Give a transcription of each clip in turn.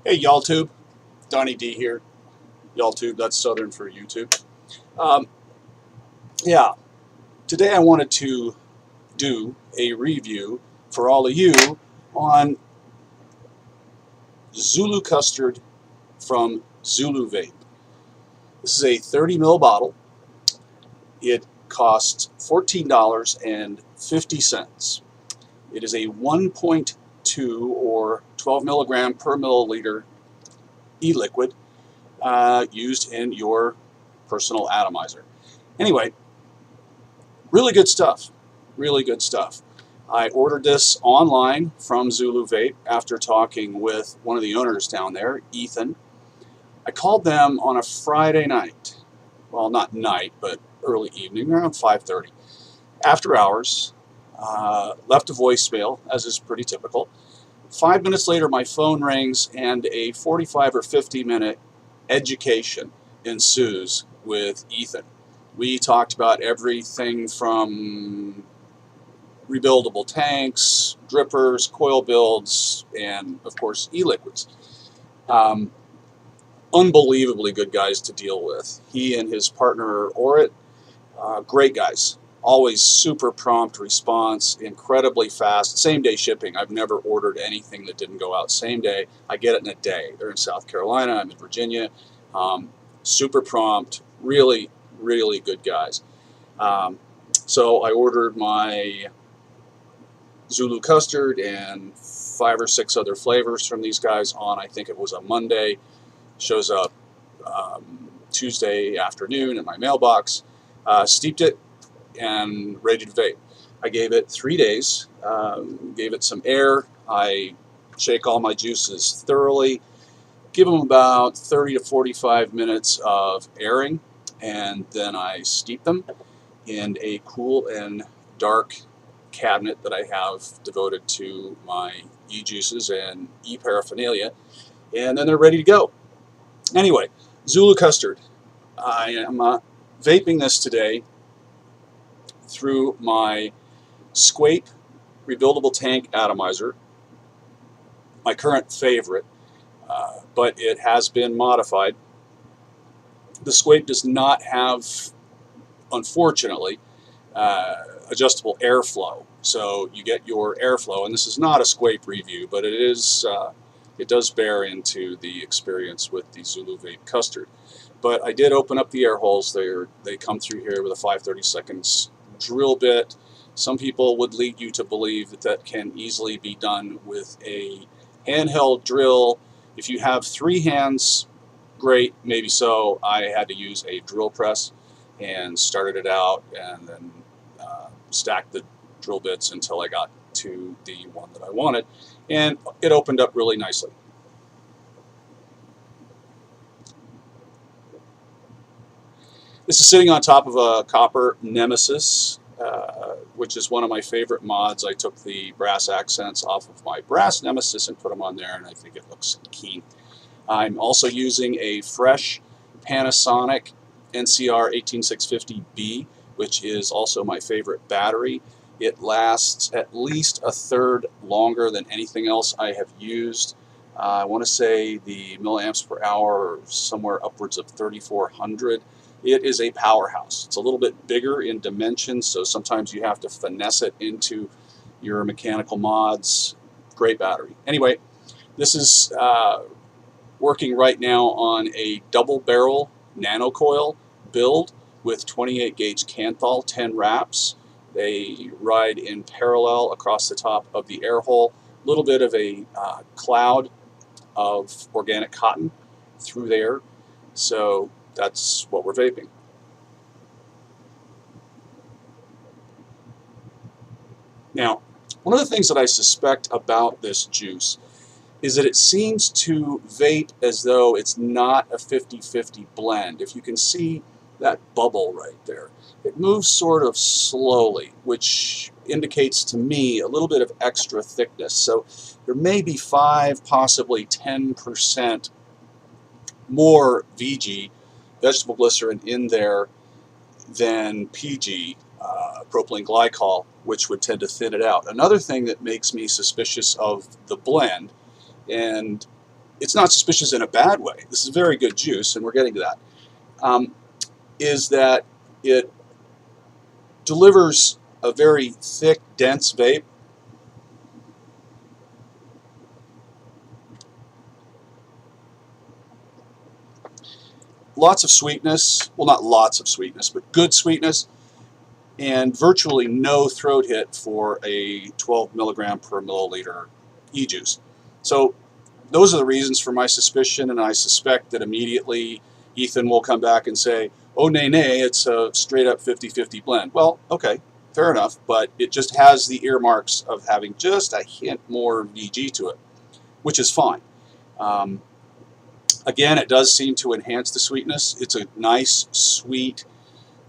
Hey, y'all tube. Donnie D here. Y'all tube, that's Southern for YouTube. Um, yeah, today I wanted to do a review for all of you on Zulucustard from Zuluvape. This is a 30 ml bottle. It costs $14.50. It is a 1.2 or 12 milligram per milliliter e-liquid used in your personal atomizer. Anyway, really good stuff. Really good stuff. I ordered this online from Zuluvape after talking with one of the owners down there, Ethan. I called them on a Friday night. Well, not night, but early evening, around 5:30. After hours, left a voicemail, as is pretty typical. 5 minutes later, my phone rings and a 45 or 50-minute education ensues with Ethan. We talked about everything from rebuildable tanks, drippers, coil builds, and of course e-liquids. Um, Unbelievably good guys to deal with. He and his partner Orit, great guys. Always super prompt response, incredibly fast. Same day shipping. I've never ordered anything that didn't go out same day. I get it in a day. They're in South Carolina. I'm in Virginia. Super prompt. Really, really good guys. So I ordered my Zulu custard and 5 or 6 other flavors from these guys on, I think it was a Monday. Shows up Tuesday afternoon in my mailbox. Steeped it and ready to vape. I gave it 3 days, gave it some air. I shake all my juices thoroughly, give them about 30 to 45 minutes of airing, and then I steep them in a cool and dark cabinet that I have devoted to my e-juices and e-paraphernalia, and then they're ready to go. Anyway, Zulu Custard. I am vaping this today through my Squape rebuildable tank atomizer, my current favorite, but it has been modified. The Squape does not have, unfortunately, adjustable airflow. So you get your airflow, and this is not a Squape review, but it is. It does bear into the experience with the Zuluvape custard. But I did open up the air holes. They come through here with a 5/32 drill bit. Some people would lead you to believe that that can easily be done with a handheld drill. If you have 3 hands, great, maybe so. I had to use a drill press and started it out and then stacked the drill bits until I got to the one that I wanted, and it opened up really nicely. This is sitting on top of a copper Nemesis, which is one of my favorite mods. I took the brass accents off of my brass Nemesis and put them on there, and I think it looks keen. I'm also using a fresh Panasonic NCR 18650B, which is also my favorite battery. It lasts at least a third longer than anything else I have used. I want to say the milliamps per hour are somewhere upwards of 3,400. It is a powerhouse. It's a little bit bigger in dimensions, so sometimes you have to finesse it into your mechanical mods. Great battery. Anyway, this is working right now on a double barrel nano coil build with 28 gauge Canthal 10 wraps. They ride in parallel across the top of the air hole. A little bit of a cloud of organic cotton through there. So that's what we're vaping. Now, one of the things that I suspect about this juice is that it seems to vape as though it's not a 50-50 blend. If you can see that bubble right there, it moves sort of slowly, which indicates to me a little bit of extra thickness. So there may be 5, possibly 10% more VG, vegetable glycerin, in there than PG, propylene glycol, which would tend to thin it out. Another thing that makes me suspicious of the blend, and it's not suspicious in a bad way. This is very good juice, and we're getting to that. Is that it delivers a very thick, dense vape. Lots of sweetness, well, not lots of sweetness, but good sweetness, and virtually no throat hit for a 12 milligram per milliliter e-juice. So those are the reasons for my suspicion, and I suspect that immediately Ethan will come back and say, oh, nay, it's a straight up 50-50 blend. Well, okay, fair enough, but it just has the earmarks of having just a hint more VG to it, which is fine. Again, it does seem to enhance the sweetness. It's a nice, sweet,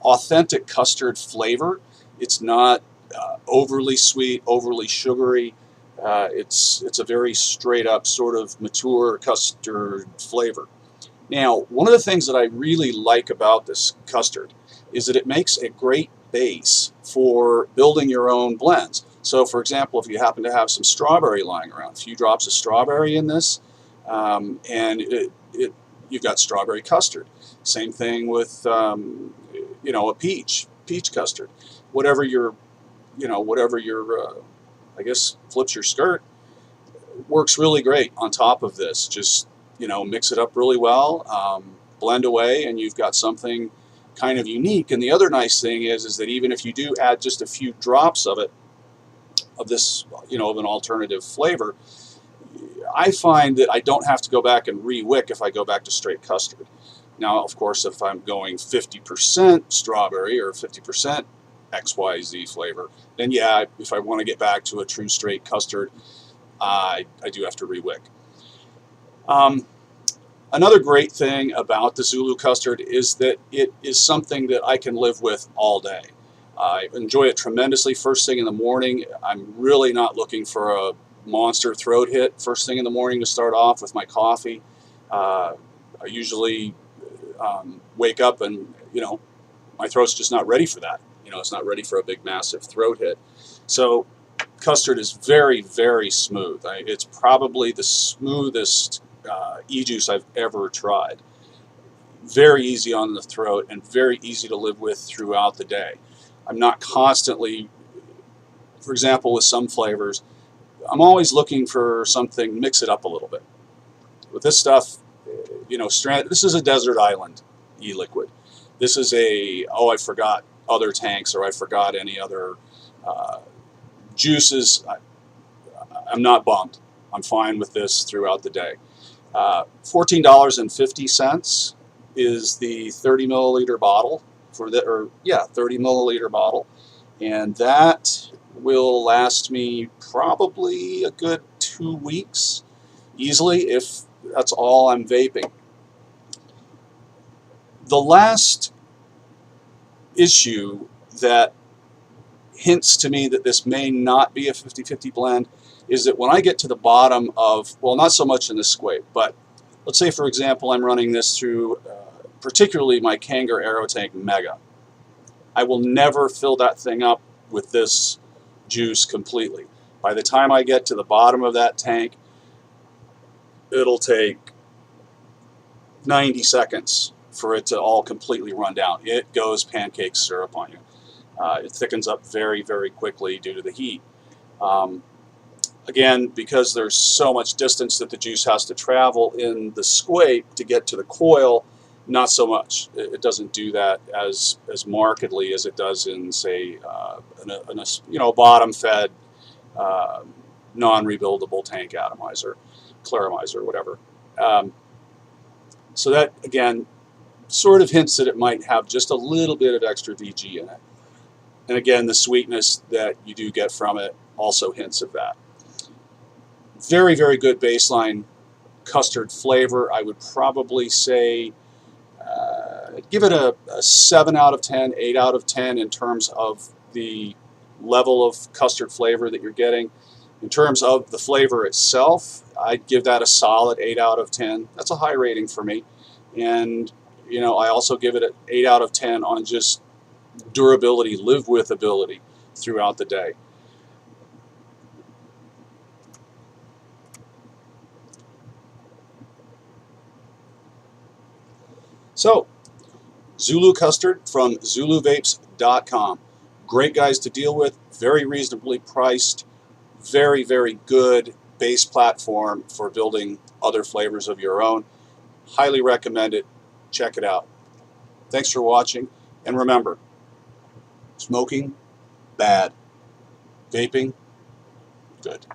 authentic custard flavor. It's not overly sweet, overly sugary. It's a very straight up sort of mature custard flavor. Now, one of the things that I really like about this custard is that it makes a great base for building your own blends. So, for example, if you happen to have some strawberry lying around, a few drops of strawberry in this, and you've got strawberry custard. Same thing with you know, a peach custard. Whatever your I guess flips your skirt, works really great on top of this. Just, you know, mix it up really well, blend away, and you've got something kind of unique. And the other nice thing is that even if you do add just a few drops of it, of this, you know, of an alternative flavor, I find that I don't have to go back and re-wick if I go back to straight custard. Now, of course, if I'm going 50% strawberry or 50% XYZ flavor, then yeah, if I want to get back to a true straight custard, I do have to re-wick. Another great thing about the Zulucustard is that it is something that I can live with all day. I enjoy it tremendously first thing in the morning. I'm really not looking for a monster throat hit first thing in the morning to start off with my coffee. I usually wake up and, you know, my throat's just not ready for that. You know, it's not ready for a big massive throat hit. So custard is very, very smooth. It's probably the smoothest e-juice I've ever tried. Very easy on the throat and very easy to live with throughout the day. I'm not constantly, for example, with some flavors, I'm always looking for something, mix it up a little bit. With this stuff, you know, this is a desert island e-liquid. This is a, oh, I forgot other tanks, or I forgot any other juices. I'm not bummed. I'm fine with this throughout the day. $14.50 is the 30 milliliter bottle for the, or yeah, 30 milliliter bottle, and that will last me probably a good 2 weeks easily if that's all I'm vaping. The last issue that hints to me that this may not be a 50-50 blend is that when I get to the bottom of, well, not so much in this squape, but let's say, for example, I'm running this through particularly my Kangar AeroTank Mega. I will never fill that thing up with this juice completely. By the time I get to the bottom of that tank, it'll take 90 seconds for it to all completely run down. It goes pancake syrup on you. It thickens up very, very quickly due to the heat. Again, because there's so much distance that the juice has to travel in the squape to get to the coil, not so much. It doesn't do that as markedly as it does in, say, you know, bottom-fed, non-rebuildable tank atomizer, claramizer, whatever. So that, again, sort of hints that it might have just a little bit of extra VG in it. And again, the sweetness that you do get from it also hints of that. Very, very good baseline custard flavor. I would probably say give it a 7 out of 10, 8 out of 10 in terms of the level of custard flavor that you're getting. In terms of the flavor itself, I'd give that a solid 8 out of 10. That's a high rating for me. And, you know, I also give it an 8 out of 10 on just durability, live with ability throughout the day. So, Zulucustard from Zuluvapes.com. Great guys to deal with, very reasonably priced, very, very good base platform for building other flavors of your own. Highly recommend it. Check it out. Thanks for watching, and remember, smoking, bad. Vaping, good.